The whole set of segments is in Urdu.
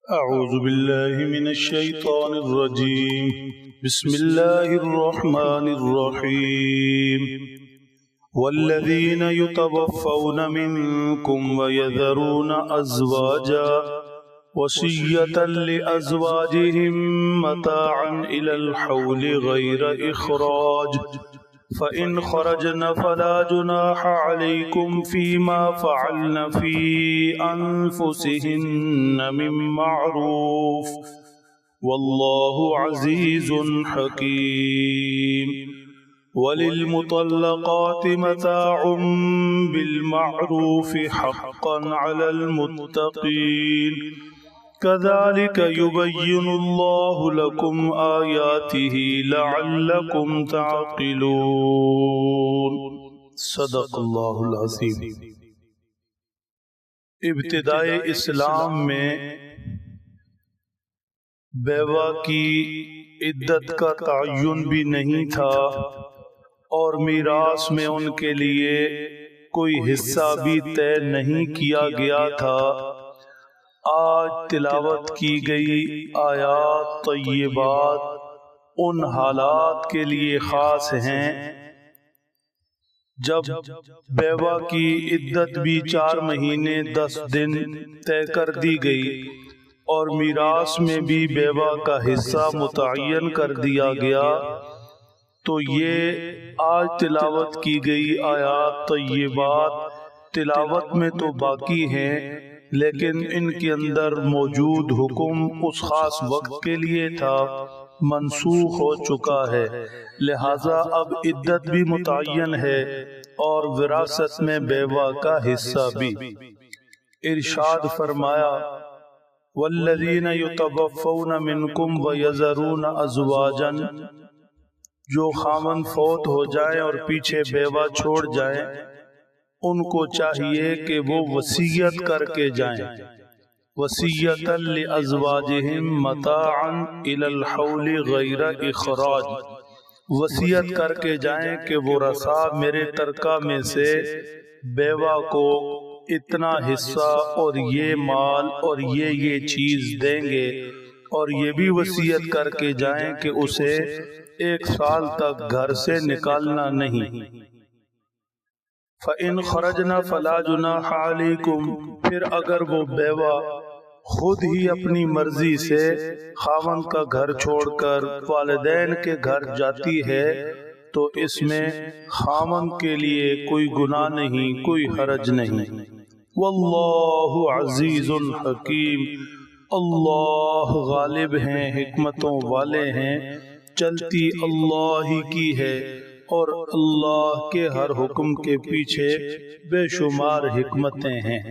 أعوذ بالله من الشيطان الرجيم. بسم الله الرحمن الرحيم. والذين يتوفون منكم ويذرون أزواجا وصية لأزواجهم متاعا إلى الحول غير إخراج فإن خرجن فلا جناح عليكم فيما فعلن في أنفسهن من معروف والله عزيز حكيم. وللمطلقات متاع بالمعروف حقا على المتقين كذلك يبين الله لكم آياته لعلكم تعقلون. صدق اللہ العظیم. ابتدائے اسلام میں بیوہ کی عدت کا تعین بھی نہیں تھا اور میراث میں ان کے لیے کوئی حصہ بھی طے نہیں کیا گیا تھا. آج تلاوت کی گئی آیات طیبات ان حالات کے لیے خاص ہیں جب بیوہ کی عدت بھی 4 مہینے 10 دن طے کر دی گئی اور میراث میں بھی بیوہ کا حصہ متعین کر دیا گیا. تو یہ آج تلاوت کی گئی آیات طیبات تلاوت میں تو باقی ہیں لیکن ان کے اندر موجود حکم اس خاص وقت کے لیے تھا، منسوخ ہو چکا ہے، لہذا اب عدت بھی متعین ہے اور وراثت میں بیوہ کا حصہ بھی. ارشاد فرمایا والذین یتوفون منکم ویذرون ازواجا، جو خامند فوت ہو جائیں اور پیچھے بیوہ چھوڑ جائیں ان کو چاہیے کہ وہ وصیت کر کے جائیں. وصیۃ لازواجہم متاعا الی الحول غیر اخراج، وصیت کر کے جائیں کہ وہ رسا میرے ترکہ میں سے بیوہ کو اتنا حصہ اور یہ مال اور یہ چیز دیں گے، اور یہ بھی وصیت کر کے جائیں کہ اسے 1 سال تک گھر سے نکالنا نہیں. فَإِنْ خَرَجْنَا فَلَا جُنَاحَ عَلَيْكُمْ، پھر اگر وہ بیوہ خود ہی اپنی مرضی سے خاوند کا گھر چھوڑ کر والدین کے گھر جاتی ہے تو اس میں خاوند کے لیے کوئی گناہ نہیں، کوئی حرج نہیں. واللہ عزیز حکیم، اللہ غالب ہیں، حکمتوں والے ہیں، چلتی اللہ ہی کی ہے اور اللہ کے ہر حکم کے پیچھے بے شمار حکمتیں ہیں.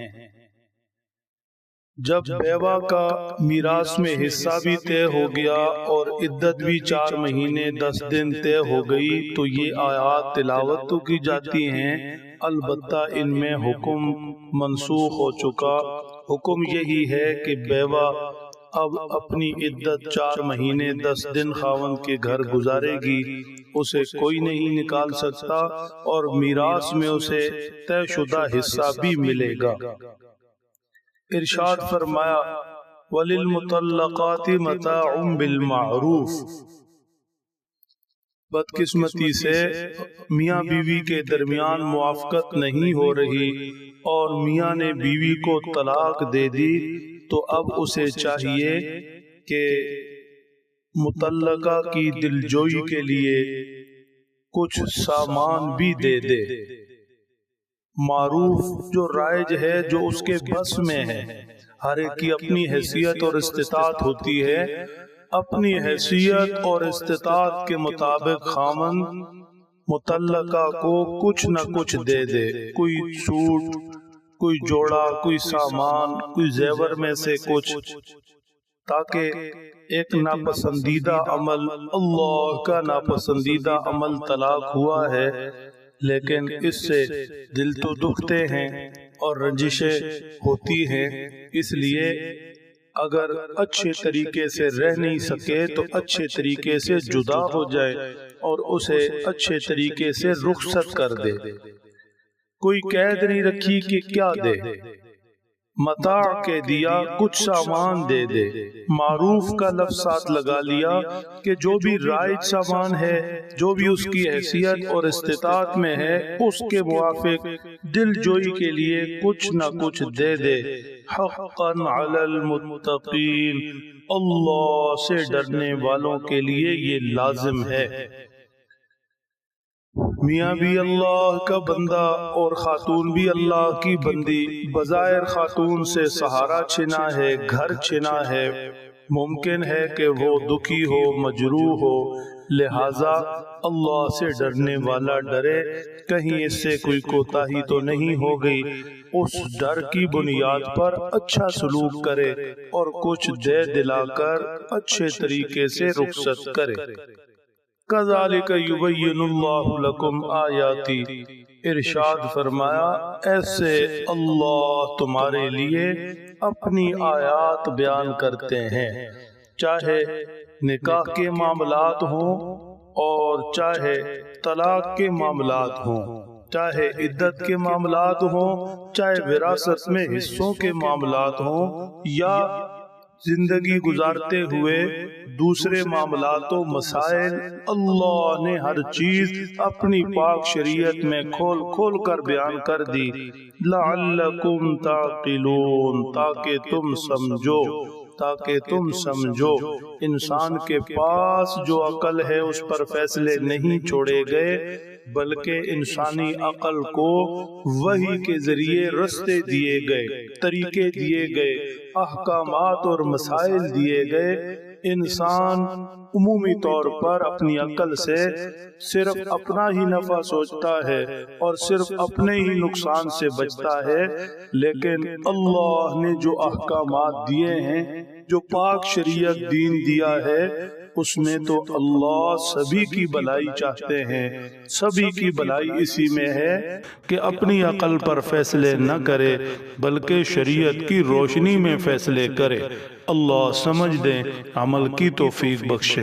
جب بیوہ کا میراث میں حصہ بھی طے ہو گیا اور عدت بھی 4 مہینے 10 دن طے ہو گئی تو یہ آیات تلاوت تو کی جاتی ہیں، البتہ ان میں حکم منسوخ ہو چکا. حکم یہی ہے کہ بیوہ اب اپنی عدت 4 مہینے 10 دن خاوند کے گھر گزارے گی، اسے کوئی نہیں نکال سکتا اور میراث میں اسے طے شدہ حصہ بھی ملے گا. ارشاد فرمایا وَلِلْمُطَلَّقَاتِ مَتَاعٌ بِالْمَعْرُوفِ، بدقسمتی سے میاں بیوی کے درمیان موافقت نہیں ہو رہی اور میاں نے بیوی کو طلاق دے دی تو اب اسے چاہیے کہ مطلقہ کی دلجوئی کے لیے کچھ سامان بھی دے دے. معروف جو رائج ہے، جو اس کے بس میں ہے، ہر ایک کی اپنی حیثیت اور استطاعت ہوتی ہے، اپنی حیثیت اور استطاعت کے مطابق خامند مطلقہ کو کچھ نہ کچھ دے دے، کوئی سوٹ، کوئی جوڑا، کوئی سامان، کوئی زیور میں سے کچھ، تاکہ ایک ناپسندیدہ عمل، اللہ کا ناپسندیدہ عمل طلاق ہوا ہے لیکن اس سے دل تو دکھتے ہیں اور رنجشیں ہوتی ہیں، اس لیے اگر اچھے طریقے سے رہ نہیں سکے تو اچھے طریقے سے جدا ہو جائے اور اسے اچھے طریقے سے رخصت کر دے. کوئی قید نہیں رکھی کہ کیا دے، متاع کے دیا کچھ سامان دے دے، معروف کا لفظ ساتھ لگا لیا کہ جو بھی رائج سامان ہے، جو بھی اس کی حیثیت اور استطاعت میں ہے، اس کے موافق دل جوئی کے لیے کچھ نہ کچھ دے دے۔ حقا علی المتقین، اللہ سے ڈرنے والوں کے لیے یہ لازم ہے۔ میاں بھی اللہ کا بندہ اور خاتون بھی اللہ کی بندی، بظاہر خاتون سے سہارا چھنا ہے، گھر چھنا ہے، ممکن ہے کہ وہ دکھی ہو، مجروح ہو، لہذا اللہ سے ڈرنے والا ڈرے کہیں اس سے کوئی کوتاہی تو نہیں ہو گئی، اس ڈر کی بنیاد پر اچھا سلوک کرے اور کچھ دے دلا کر اچھے طریقے سے رخصت کرے۔ کذالک یبین اللہ لکم آیاتی، ارشاد فرمایا ایسے اللہ تمہارے لیے اپنی آیات بیان کرتے ہیں، چاہے نکاح کے معاملات ہوں اور چاہے طلاق کے معاملات ہوں، چاہے عدت کے معاملات ہوں، چاہے وراثت میں حصوں کے معاملات ہوں، یا زندگی گزارتے ہوئے دوسرے معاملات و مسائل، اللہ نے ہر چیز اپنی پاک شریعت میں کھول کھول کر بیان کر دی۔ لعلکم تعقلون، تاکہ تم سمجھو۔ انسان کے پاس جو عقل ہے اس پر فیصلے نہیں چھوڑے گئے، بلکہ انسانی عقل کو وحی کے ذریعے رستے دیے گئے، طریقے دیے گئے، احکامات اور مسائل دیے گئے۔ انسان عمومی طور پر اپنی عقل سے صرف اپنا ہی نفع سوچتا ہے اور صرف اپنے ہی نقصان سے بچتا ہے، لیکن اللہ نے جو احکامات دیے ہیں، جو پاک شریعت دین دیا ہے، اس میں تو اللہ سبھی کی بھلائی چاہتے ہیں۔ سبھی کی بھلائی اسی میں ہے کہ اپنی عقل پر فیصلے نہ کرے بلکہ شریعت کی روشنی میں فیصلے کرے۔ اللہ سمجھ دیں، عمل کی توفیق بخشے۔